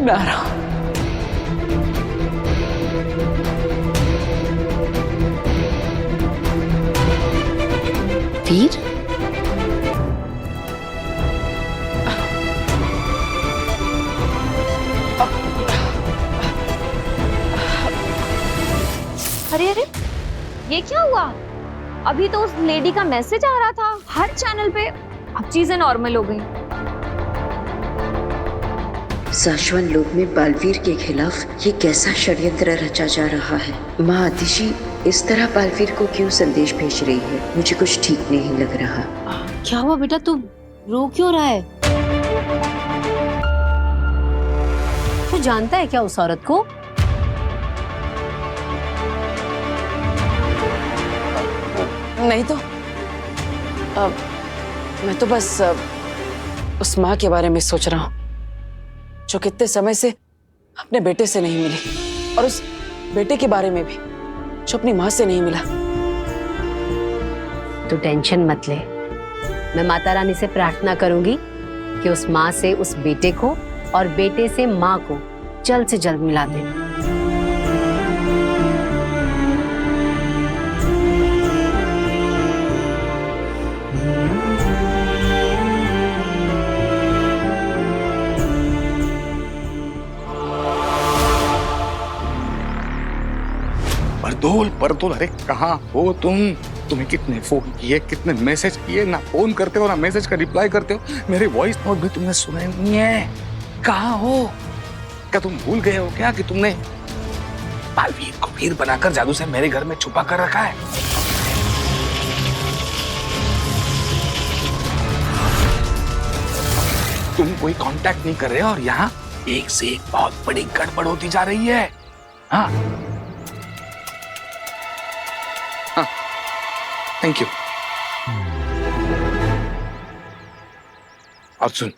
मैं आ रहा हूं। वीर, अरे अरे, ये क्या हुआ? अभी तो उस लेडी का मैसेज आ रहा था हर चैनल पे, अब चीजें नॉर्मल हो गई। शाश्वत लोक में बालवीर के खिलाफ ये कैसा षड्यंत्र रचा जा रहा है? माँ आदिशि इस तरह बालवीर को क्यों संदेश भेज रही है? मुझे कुछ ठीक नहीं लग रहा। क्या हुआ बेटा, तू रो क्यों रहा है? तू जानता है क्या उस औरत को? नहीं तो मैं तो बस उस माँ के बारे में सोच रहा हूँ जो कितने समय से अपने बेटे से नहीं मिली, और उस बेटे के बारे में भी जो अपनी माँ से नहीं मिला। तू टेंशन मत ले, मैं माता रानी से प्रार्थना करूंगी कि उस माँ से उस बेटे को और बेटे से माँ को जल्द से जल्द मिला दे। परदोल, अरे कहाँ हो तुम? तुम्हें कितने फोन किए, कितने मैसेज किए, ना फोन करते हो ना मैसेज का रिप्लाई करते हो। मेरे वॉइस नोट भी तुमने सुने नहीं है। कहाँ हो? क्या तुम भूल गए हो क्या कि तुमने बालवीर को वीर बनाकर जादू से मेरे घर में छुपा कर रखा है? तुम कोई कांटेक्ट नहीं कर रहे और यहाँ एक से एक बहुत बड़ी गड़बड़ होती जा रही है। हाँ, थैंक यू। और सुन,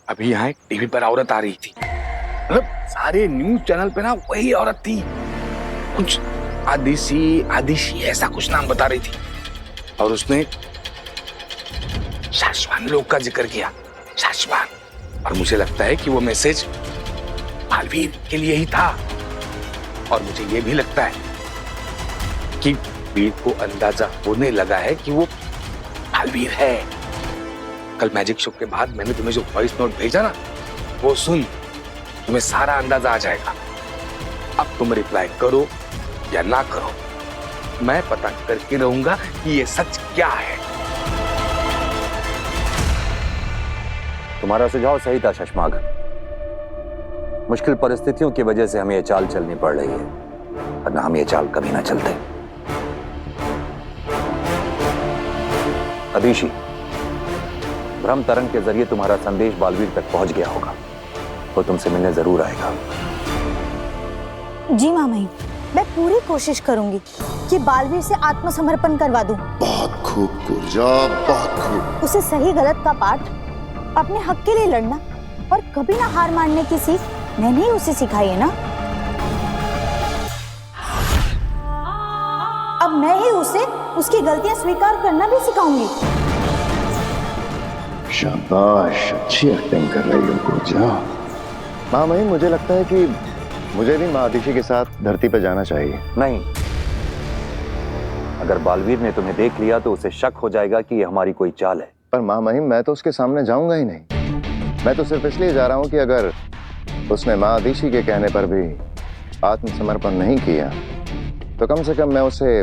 अभी यहाँ एक टीवी पर औरत आ रही थी, मतलब सारे न्यूज चैनल पे ना वही औरत थी। कुछ आदिशी ऐसा कुछ नाम बता रही थी, और उसने शाश्वत लोक का जिक्र किया। शाश्वत, और मुझे लगता है कि वो मैसेज बालवीर के लिए ही था। और मुझे ये भी लगता है कि वीर को अंदाजा होने लगा है कि वो बालवीर है। कल मैजिक शो के बाद मैंने तुम्हें जो वॉइस नोट भेजा ना, वो सुन, तुम्हें सारा अंदाजा आ जाएगा। अब तुम रिप्लाई करो या ना करो, मैं पता करके रहूंगा कि ये सच क्या है। तुम्हारा सुझाव सही था शशमाग। मुश्किल परिस्थितियों की वजह से हमें ये चाल चलनी पड़ रही है, वरना हम ये चाल कभी ना चलते। आदिशि, भ्रम तरंग के जरिए तुम्हारा संदेश बालवीर तक पहुंच गया होगा। वो तुमसे मिलने जरूर आएगा। जी मामाई, मैं पूरी कोशिश करूंगी कि बालवीर से आत्मसमर्पण करवा दूं। बहुत खूब पूजा, बहुत खूब। उसे सही गलत का पाठ, अपने हक के लिए लड़ना और कभी ना हार मानने की सीख मैंने ही उसे सिखाई है ना। अब मैं ही उसे उसकी गलतियां स्वीकार करना भी सिखाऊंगी। शाबाश, अच्छी एक्टिंग कर रही हो पूजा। माँ मही, मुझे लगता है कि मुझे भी माँ आदिशि के साथ धरती पर जाना चाहिए। नहीं, अगर बालवीर ने तुम्हें देख लिया तो उसे शक हो जाएगा कि ये हमारी कोई चाल है। पर माँ मही, मैं तो उसके सामने जाऊंगा ही नहीं। मैं तो सिर्फ इसलिए जा रहा हूँ कि अगर उसने माँ आदिशि के कहने पर भी आत्मसमर्पण नहीं किया तो कम से कम मैं उसे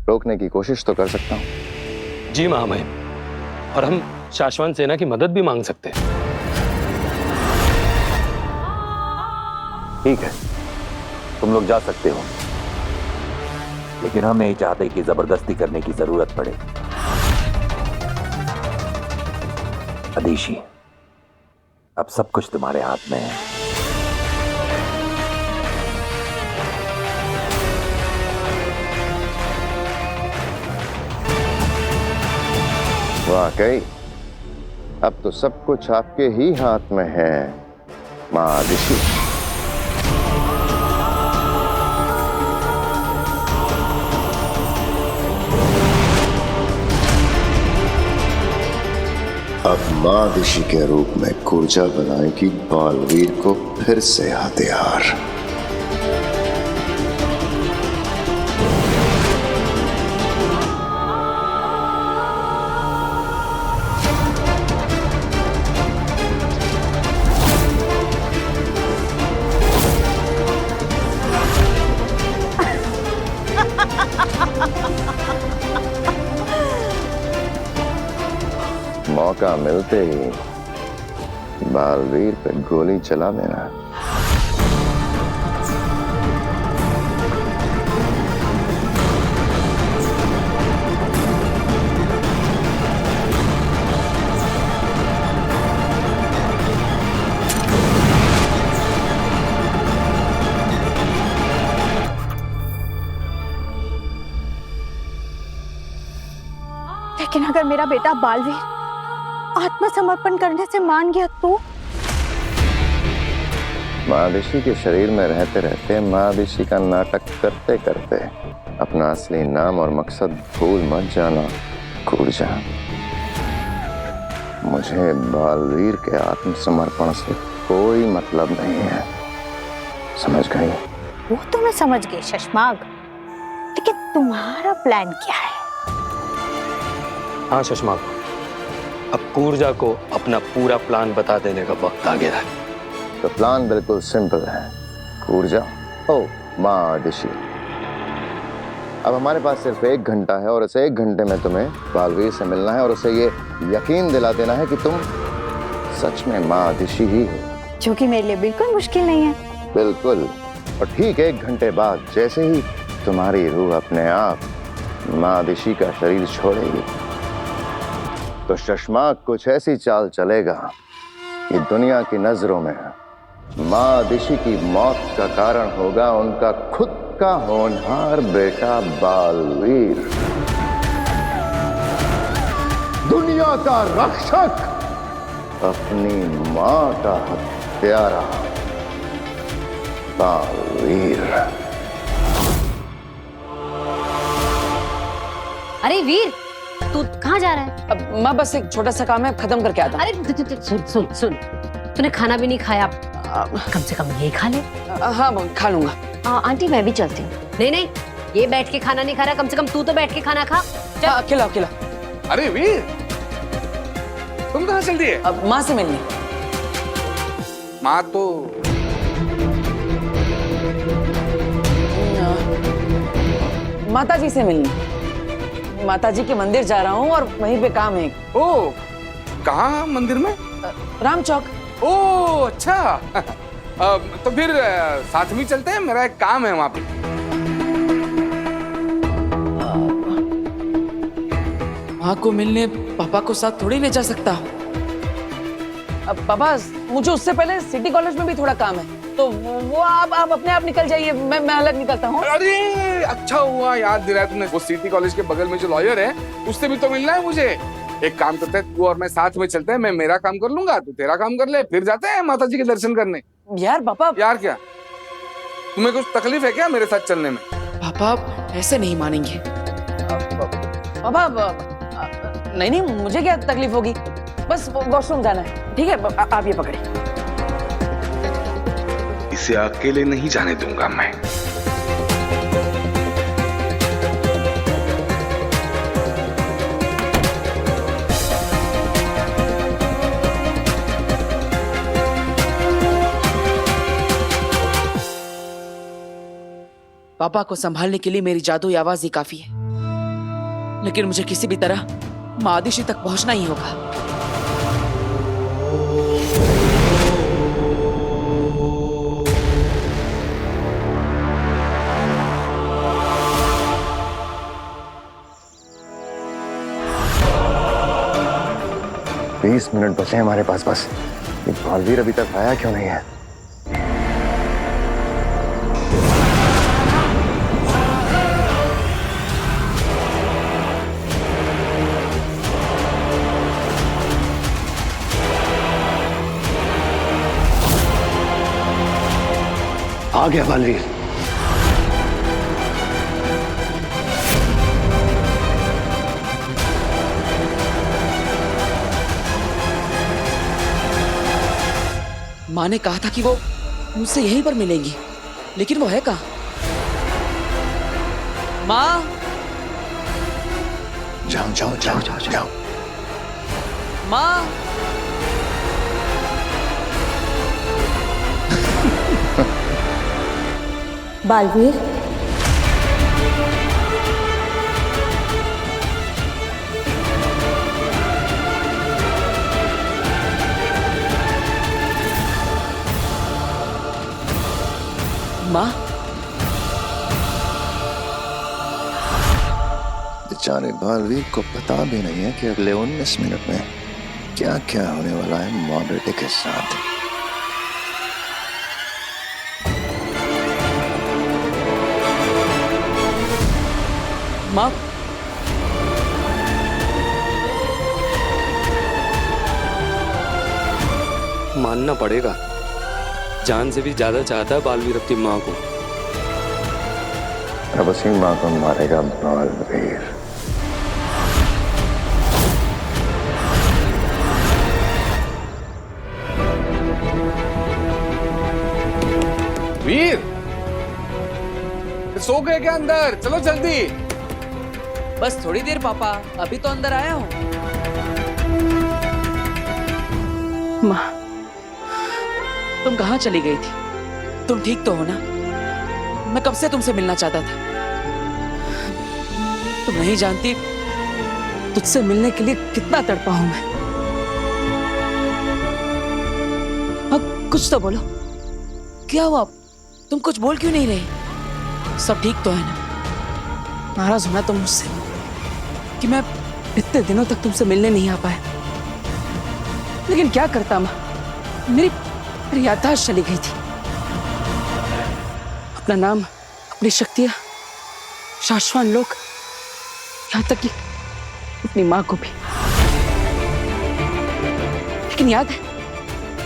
रोकने की कोशिश तो कर सकता हूँ। जी महामहिम, और हम शाश्वत सेना की मदद भी मांग सकते हैं। ठीक है, तुम लोग जा सकते हो, लेकिन हम नहीं चाहते कि जबरदस्ती करने की जरूरत पड़े। आदिशि, अब सब कुछ तुम्हारे हाथ में है। वाकई अब तो सब कुछ आपके ही हाथ में है माँ आदिशि। अब माँ ऋषि के रूप में कूर्जा बनाएगी बालवीर को फिर से हथियार। मौका मिलते ही बालवीर पे गोली चला देना। लेकिन अगर मेरा बेटा बालवीर आत्मसमर्पण करने से मान गया तो? महादिशी के शरीर में रहते रहते महादिशी का नाटक करते करते अपना असली नाम और मकसद भूल मत जाना कूर्जा। मुझे बालवीर के आत्मसमर्पण से कोई मतलब नहीं है, समझ गई? वो तो मैं समझ गई शशमाग, लेकिन तुम्हारा प्लान क्या है? हाँ शशमाग, अब कूर्जा को अपना पूरा प्लान बता देने का वक्त आ गया है। तो प्लान बिल्कुल सिंपल है कूर्जा। ओ माँ ऋषि, अब हमारे पास सिर्फ 1 घंटा है और इस 1 घंटे में तुम्हें बालवीर से मिलना है और उसे ये यकीन दिला देना है कि तुम सच में माँ ऋषि ही हो, जो कि मेरे लिए बिल्कुल मुश्किल नहीं है। बिल्कुल। और ठीक 1 घंटे बाद जैसे ही तुम्हारी रूह अपने आप माँ ऋषि का शरीर छोड़ेगी तो शशमाग कुछ ऐसी चाल चलेगा कि दुनिया की नजरों में माँ ऋषि की मौत का कारण होगा उनका खुद का होनहार बेटा बालवीर, दुनिया का रक्षक, अपनी माँ का हत्यारा बालवीर। अरे वीर, तू कहाँ जा रहा है? अब माँ बस एक छोटा सा काम है, खत्म करके आता हूँ। अरे सुन सुन सुन, तूने खाना भी नहीं खाया, कम से कम ये खा ले। हाँ खा लूंगा। आंटी मैं भी चलती हूँ। नहीं नहीं, ये बैठ के खाना नहीं खा रहा, कम से कम तू तो बैठ के खाना खा। हाँ, खिलाओ खिलाओ। अरे वीर, तुम कहाँ चल दिए? अब माँ से मिलने। माँ तो माताजी से मिलने। माताजी के मंदिर जा रहा हूँ और वहीं पे काम है। ओ, कहाँ मंदिर में? राम चौक। ओ अच्छा। तो फिर साथ में चलते हैं, मेरा एक काम है वहां पे। माँ को मिलने पापा को साथ थोड़ी ले जा सकता हूँ। अब पापा, मुझे उससे पहले सिटी कॉलेज में भी थोड़ा काम है, तो वो आप अपने आप निकल जाइए, मैं अलग निकलता हूँ। अरे अच्छा हुआ याद दिलाया तुमने, वो सिटी कॉलेज के बगल में जो लॉयर है उससे भी तो मिलना है मुझे। एक काम करते हैं, तू और मैं साथ में चलते हैं, मैं मेरा काम कर लूंगा, तू तेरा काम कर ले, फिर जाते हैं माताजी के दर्शन करने। यार पापा। यार क्या, तुम्हें कुछ तकलीफ है क्या मेरे साथ चलने में? पापा ऐसे नहीं मानेंगे। पापा नहीं, मुझे क्या तकलीफ होगी, बस वॉशरूम जाना है। ठीक है, आप ये पकड़े। इसे अकेले नहीं जाने दूंगा मैं। पापा को संभालने के लिए मेरी जादुई आवाज ही काफी है, लेकिन मुझे किसी भी तरह मादिशी तक पहुंचना ही होगा। बीस मिनट बचे हमारे पास बस। ये बालवीर अभी तक आया क्यों नहीं है? आ गया बालवीर। माँ ने कहा था कि वो मुझसे यहीं पर मिलेंगी, लेकिन वो है कहाँ? माँ, जाओ जाओ जाओ जाओ जाओ। माँ। बालवीर, माँ, बेचारे बालवीर को पता भी नहीं है कि अगले 19 मिनट में क्या क्या होने वाला है माँ बेटे के साथ। माँ, मानना पड़ेगा, जान से भी ज्यादा चाहता है बालवीर अपनी माँ को। अब उसी माँ को मारेगा बालवीर। वीर, सो गए क्या अंदर? चलो जल्दी। बस थोड़ी देर पापा, अभी तो अंदर आया हूँ। माँ, तुम कहाँ चली गई थी? तुम ठीक तो हो ना? मैं कब से तुमसे मिलना चाहता था। तुम नहीं जानती तुझसे मिलने के लिए कितना तड़पा हूं मैं। अब कुछ तो बोलो, क्या हुआ? तुम कुछ बोल क्यों नहीं रही? सब ठीक तो है ना? नाराज होना तुम मुझसे कि मैं इतने दिनों तक तुमसे मिलने नहीं आ पाया, लेकिन क्या करता माँ, मेरी याददाश्त चली गई थी। अपना नाम, अपनी शक्तियां, शाश्वत लोग, यहां तक कि अपनी मां को भी। लेकिन याद है,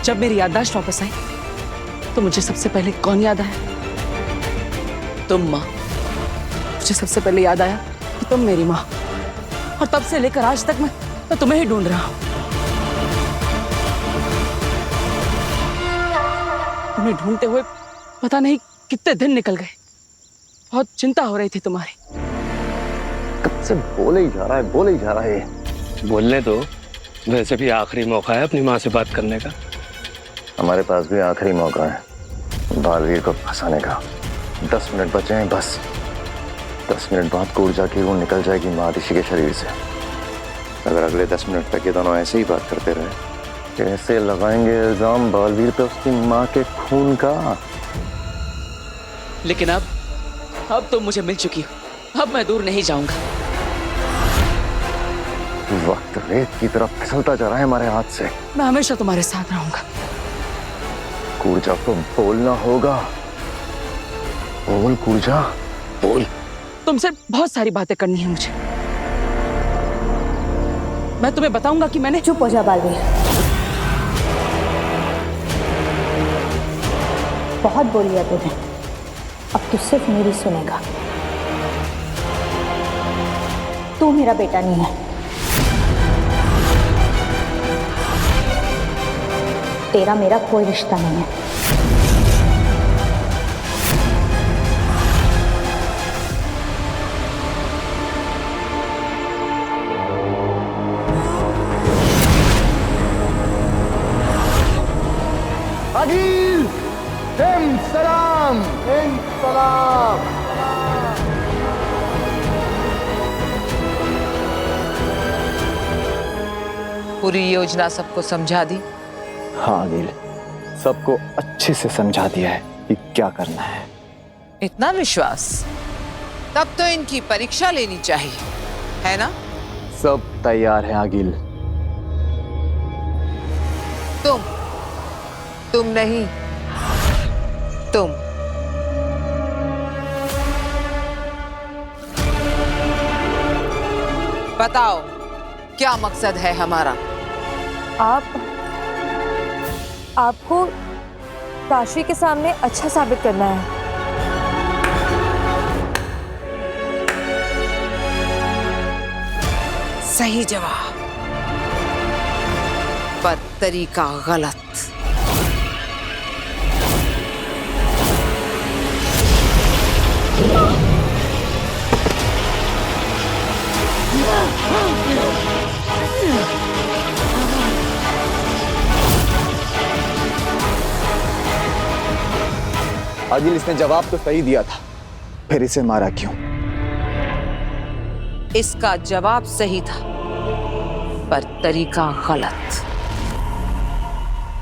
जब मेरी याददाश्त वापस आई तो मुझे सबसे पहले कौन याद आया? तुम मां। मुझे सबसे पहले याद आया कि तुम मेरी मां, और तब से लेकर आज तक मैं तुम्हें ही ढूंढ रहा हूं। तुम्हें ढूंढते हुए पता नहीं कितने दिन निकल गए। बहुत चिंता हो रही थी तुम्हारी। कब से बोले ही जा रहा है, बोले ही जा रहा है। बोलने दो, वैसे भी आखिरी मौका है अपनी माँ से बात करने का। हमारे पास भी आखिरी मौका है बालवीर को फंसाने का। 10 मिनट बचे हैं बस। 10 मिनट बाद ऊर्जा की रूह निकल जाएगी महादिशी के शरीर से। अगर अगले 10 मिनट तक ये दोनों ऐसे ही बात करते रहे, कैसे लगाएंगे इल्जाम बालवीर पे उसकी माँ के खून का। लेकिन अब तुम मुझे मिल चुकी हो, अब मैं दूर नहीं जाऊंगा। वक्त रेत की तरफ फिसलता जा रहा है हमारे हाथ से। मैं हमेशा तुम्हारे साथ रहूंगा। ऊर्जा को बोलना होगा। बोल ऊर्जा, बोल। तुमसे बहुत सारी बातें करनी है मुझे। मैं तुम्हें बताऊंगा कि मैंने। चुप हो जा बालवीर, बहुत बोल लिया तूने, अब तू सिर्फ मेरी सुनेगा। तू मेरा बेटा नहीं है, तेरा मेरा कोई रिश्ता नहीं है। अगिल, सलाम, सलाम। पूरी योजना सबको समझा दी? हाँ अनिल, सबको अच्छे से समझा दिया है कि क्या करना है। इतना विश्वास? तब तो इनकी परीक्षा लेनी चाहिए, है ना? सब तैयार है अगिल। तुम नहीं, तुम। बताओ क्या मकसद है हमारा? आपको काशी के सामने अच्छा साबित करना है। सही जवाब, पर तरीका गलत। आदिल, इसने जवाब तो सही दिया था, फिर इसे मारा क्यों? इसका जवाब सही था, पर तरीका गलत।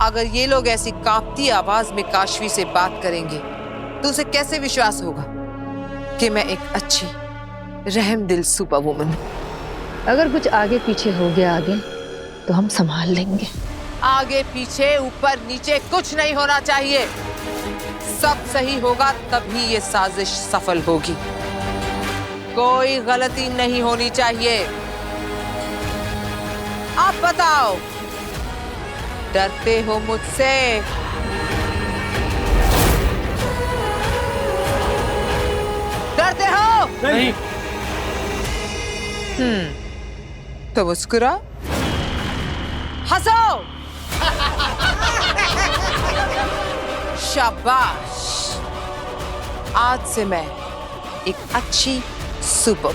अगर ये लोग ऐसी कांपती आवाज में काशवी से बात करेंगे तो उसे कैसे विश्वास होगा कि मैं एक अच्छी रहमदिल सुपर वुमन हूं? अगर कुछ आगे पीछे हो गया आगे तो हम संभाल लेंगे। आगे पीछे ऊपर नीचे कुछ नहीं होना चाहिए। सब सही होगा तभी ये साजिश सफल होगी। कोई गलती नहीं होनी चाहिए। आप बताओ, डरते हो मुझसे? डरते हो? नहीं। तो मुस्कुरा, हंसो। शाबाश। आज से मैं एक अच्छी सुपर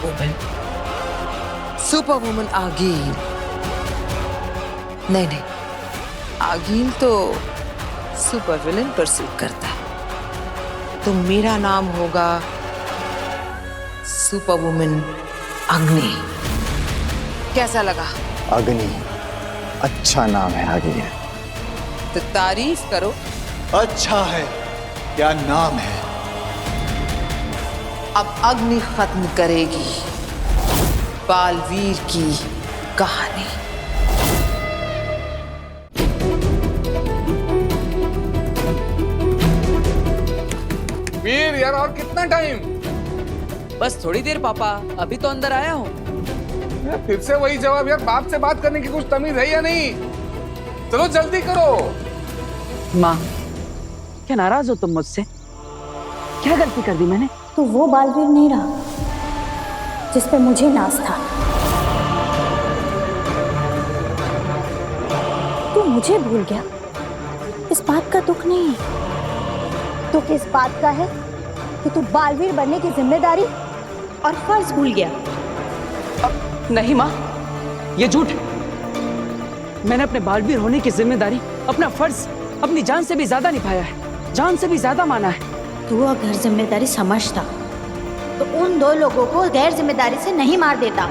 वुमन आगील। नहीं, आगील तो सुपर विलन पर सूट करता है। तो मेरा नाम होगा सुपर वुमन अग्नि। कैसा लगा? अग्नि अच्छा नाम है आगे। तो तारीफ करो। अच्छा है, क्या नाम है? अब अग्नि खत्म करेगी बालवीर की कहानी। वीर यार, और कितना टाइम? बस थोड़ी देर पापा, अभी तो अंदर आया हूँ। फिर से वही जवाब यार, बाप से बात करने की कुछ तमीज है या नहीं? चलो जल्दी करो। माँ, क्या नाराज हो तुम मुझसे? क्या गलती कर दी मैंने? तो वो बालवीर नहीं रहा जिस पे मुझे नाज था। तू मुझे भूल गया, इस बात का दुख नहीं है। दुख इस बात का है कि तू बालवीर बनने की जिम्मेदारी और फर्ज भूल गया। नहीं माँ, ये झूठ। मैंने अपने बालवीर होने की जिम्मेदारी, अपना फर्ज अपनी जान से भी ज्यादा निभाया है, जान से भी ज्यादा माना है। तू अगर जिम्मेदारी समझता तो उन दो लोगों को गैर जिम्मेदारी से नहीं मार देता।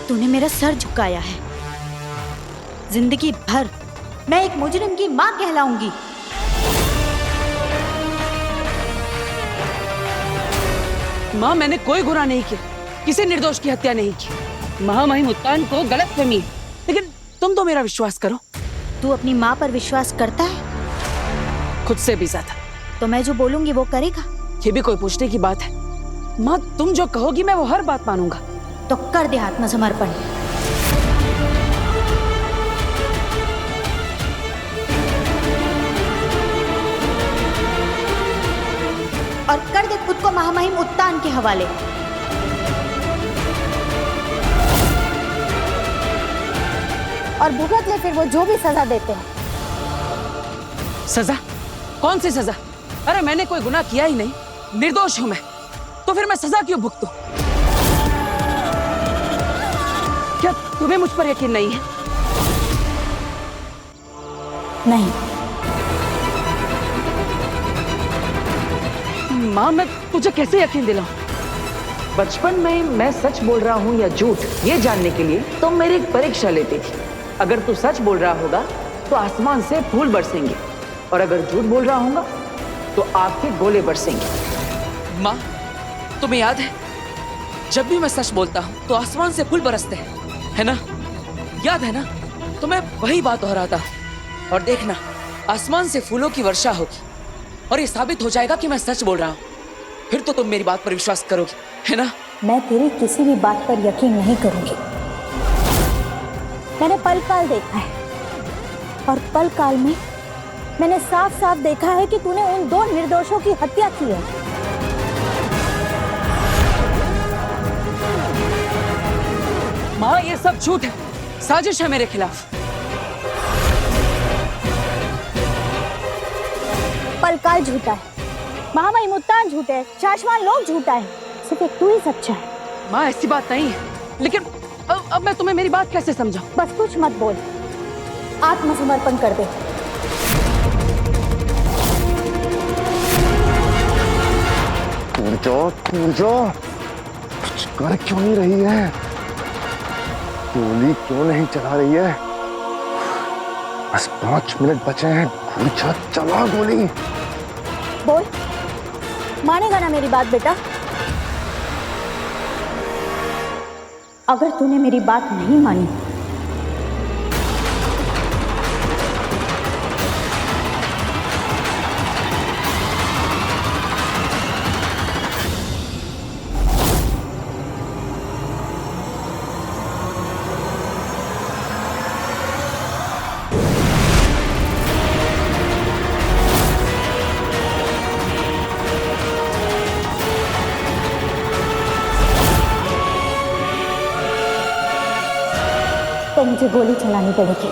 तूने मेरा सर झुकाया है। जिंदगी भर मैं एक मुजरिम की मां कहलाऊंगी। माँ, मैंने कोई गुनाह नहीं किया, किसी निर्दोष की हत्या नहीं की। महामहिम उत्तान को गलतफहमी है, लेकिन तुम तो मेरा विश्वास करो। तू अपनी माँ पर विश्वास करता है? खुद से भी ज्यादा। तो मैं जो बोलूंगी वो करेगा? ये भी कोई पूछने की बात है? माँ, तुम जो कहोगी मैं वो हर बात मानूंगा। तो कर दे आत्मसमर्पण। और कर दे खुद को महामहिम उत्तान के हवाले। और भुगत ले फिर वो जो भी सजा देते हैं। सजा? कौन सी सजा? अरे मैंने कोई गुनाह किया ही नहीं, निर्दोष हूं मैं, तो फिर मैं सजा क्यों भुगतूं? क्या तुम्हें मुझ पर यकीन नहीं है? नहीं। माँ, मैं तुझे कैसे यकीन दिलाऊं? बचपन में मैं सच बोल रहा हूँ या झूठ, ये जानने के लिए तुम मेरी एक परीक्षा लेती थी। अगर तू सच बोल रहा होगा तो आसमान से फूल बरसेंगे, और अगर झूठ बोल रहा होगा तो आग के गोले बरसेंगे। माँ, तुम्हें याद है जब भी मैं सच बोलता हूँ तो आसमान से फूल बरसते हैं, है ना? याद है ना? तो मैं वही बात दोहराता हूँ। और देखना, आसमान से फूलों की वर्षा होगी और ये साबित हो जाएगा कि मैं सच बोल रहा हूँ। फिर तो तुम मेरी बात पर विश्वास करोगी, है ना? मैं तेरी किसी भी बात पर यकीन नहीं करूंगी। मैंने पल काल देखा है, और पल काल में मैंने साफ साफ देखा है कि तूने उन दो निर्दोषों की हत्या की है। माँ, ये सब झूठ है, साजिश है मेरे खिलाफ। पल काल झूठा है, महामहिम उत्तान झूठे है, शाश्वत लोक झूठा है, सिर्फ एक तू ही सच्चा है। माँ, ऐसी बात नहीं है, लेकिन अब मैं तुम्हें मेरी बात कैसे समझाऊं? बस कुछ मत बोल। आत्मसमर्पण कर दे। पूजा कुछ कर क्यों नहीं रही है? गोली क्यों नहीं चला रही है? बस 5 मिनट बचे हैं। पूजा चला गोली। बोल, मानेगा ना मेरी बात बेटा? अगर तूने मेरी बात नहीं मानी तो मुझे गोली चलानी पड़ेगी।